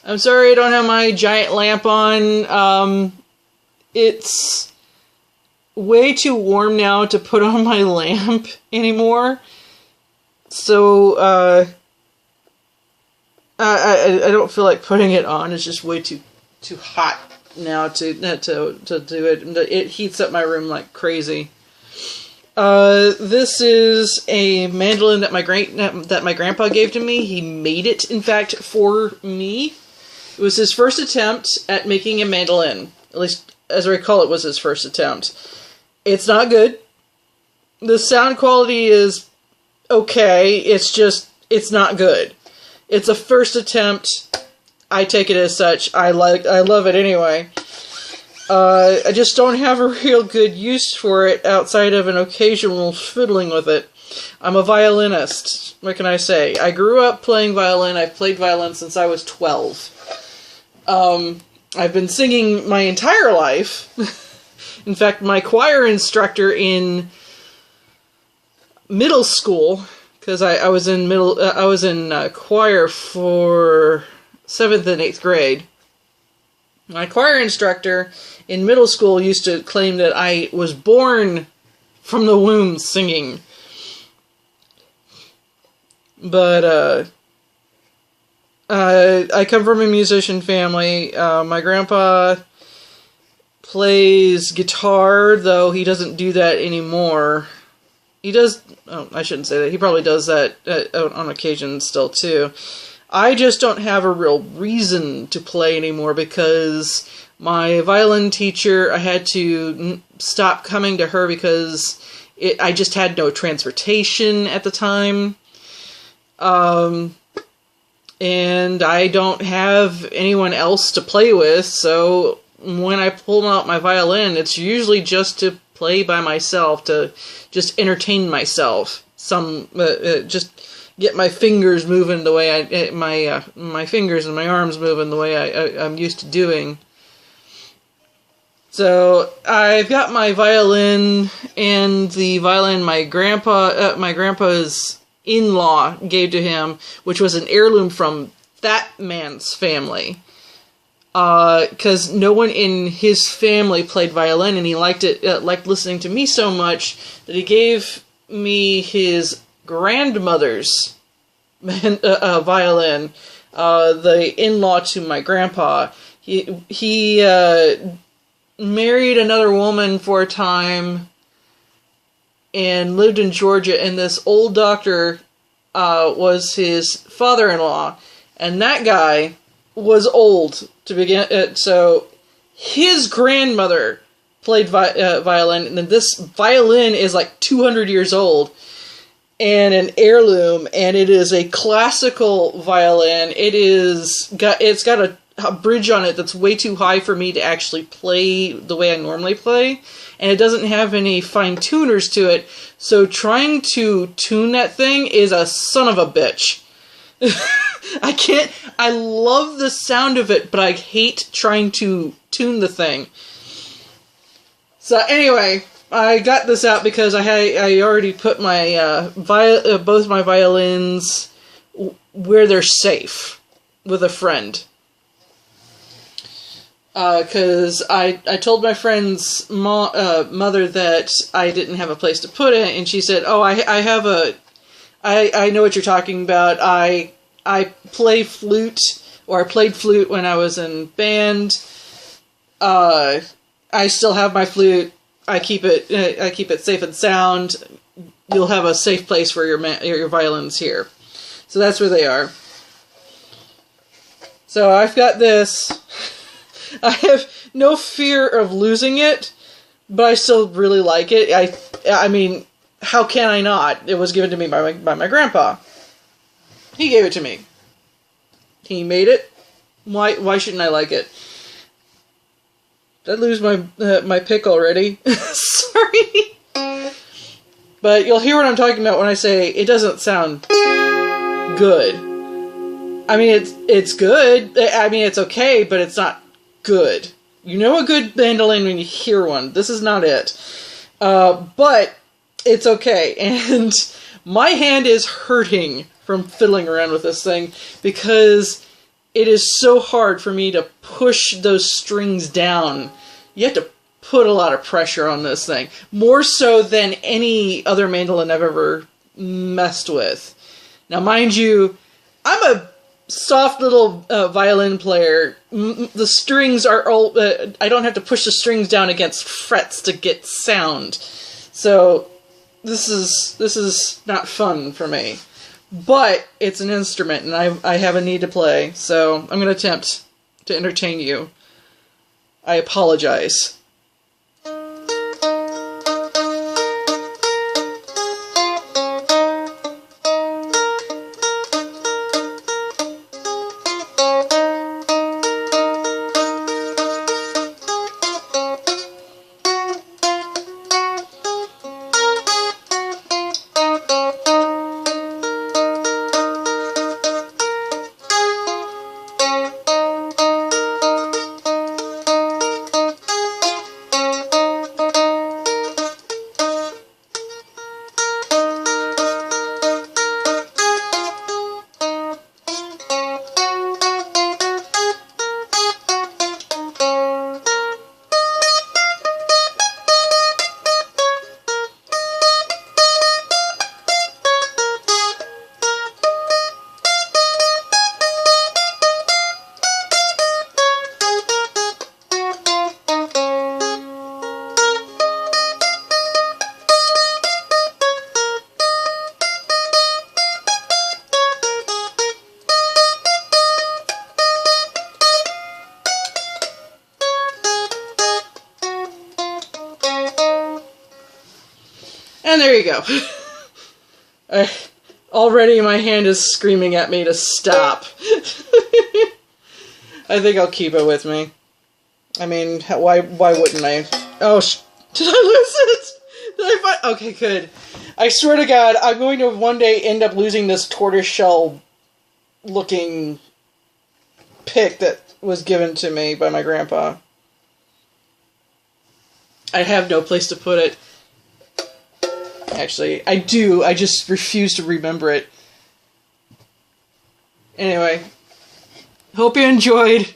I'm sorry I don't have my giant lamp on. It's way too warm now to put on my lamp anymore. So, I don't feel like putting it on. It's just way too hot now to do it. It heats up my room like crazy. This is a mandolin that my grandpa gave to me. He made it, in fact, for me. It was his first attempt at making a mandolin. At least, as I recall, it was his first attempt. It's not good. The sound quality is okay. It's not good. It's a first attempt. I take it as such. I love it anyway. I just don't have a real good use for it outside of an occasional fiddling with it. I'm a violinist. What can I say? I grew up playing violin. I've played violin since I was 12. I've been singing my entire life. In fact, my choir instructor in middle school, because I was in choir for 7th and 8th grade. My choir instructor in middle school used to claim that I was born from the womb singing. But, I come from a musician family. My grandpa plays guitar, though he doesn't do that anymore. He does, oh, I shouldn't say that. He probably does that on occasion still, too. I just don't have a real reason to play anymore because my violin teacher, I had to stop coming to her because I just had no transportation at the time. And I don't have anyone else to play with, so when I pull out my violin, it's usually just to play by myself, to just entertain myself. Just get my fingers moving the way my fingers and my arms moving the way I'm used to doing. So I've got my violin and the violin my grandpa's in-law gave to him, which was an heirloom from that man's family. Because no one in his family played violin, and he liked listening to me so much that he gave me his grandmother's violin, the in-law to my grandpa. He married another woman for a time and lived in Georgia, and this old doctor was his father-in-law, and that guy was old to begin. So his grandmother played violin, and this violin is like 200 years old and an heirloom, and it is a classical violin. It's got a bridge on it that's way too high for me to actually play the way I normally play, and it doesn't have any fine tuners to it, so trying to tune that thing is a son of a bitch. I love the sound of it, but I hate trying to tune the thing. So anyway, I got this out because I already put my both my violins where they're safe with a friend. Because I told my friend's mother that I didn't have a place to put it, and she said, "Oh, I know what you're talking about. I play flute, or I played flute when I was in band. I still have my flute. I keep it safe and sound. You'll have a safe place for your violins here." So that's where they are. So I've got this. I have no fear of losing it, but I still really like it. I mean, how can I not? It was given to me by my grandpa. He gave it to me. He made it. Why shouldn't I like it? Did I lose my pick already? Sorry. But you'll hear what I'm talking about when I say it doesn't sound good. I mean, it's good. I mean, it's okay, but it's not good. You know a good mandolin when you hear one. This is not it. But it's okay. And my hand is hurting from fiddling around with this thing because it is so hard for me to push those strings down. You have to put a lot of pressure on this thing. More so than any other mandolin I've ever messed with. Now, mind you, I'm a soft little violin player. The strings are all... I don't have to push the strings down against frets to get sound. So, this is not fun for me. But it's an instrument, and I have a need to play, so I'm going to attempt to entertain you. I apologize. And there you go. Already my hand is screaming at me to stop. I think I'll keep it with me. I mean, why wouldn't I? Oh, did I lose it? Did I find... Okay, good. I swear to God, I'm going to one day end up losing this tortoiseshell looking pick that was given to me by my grandpa. I have no place to put it. Actually, I do. I just refuse to remember it. Anyway, hope you enjoyed.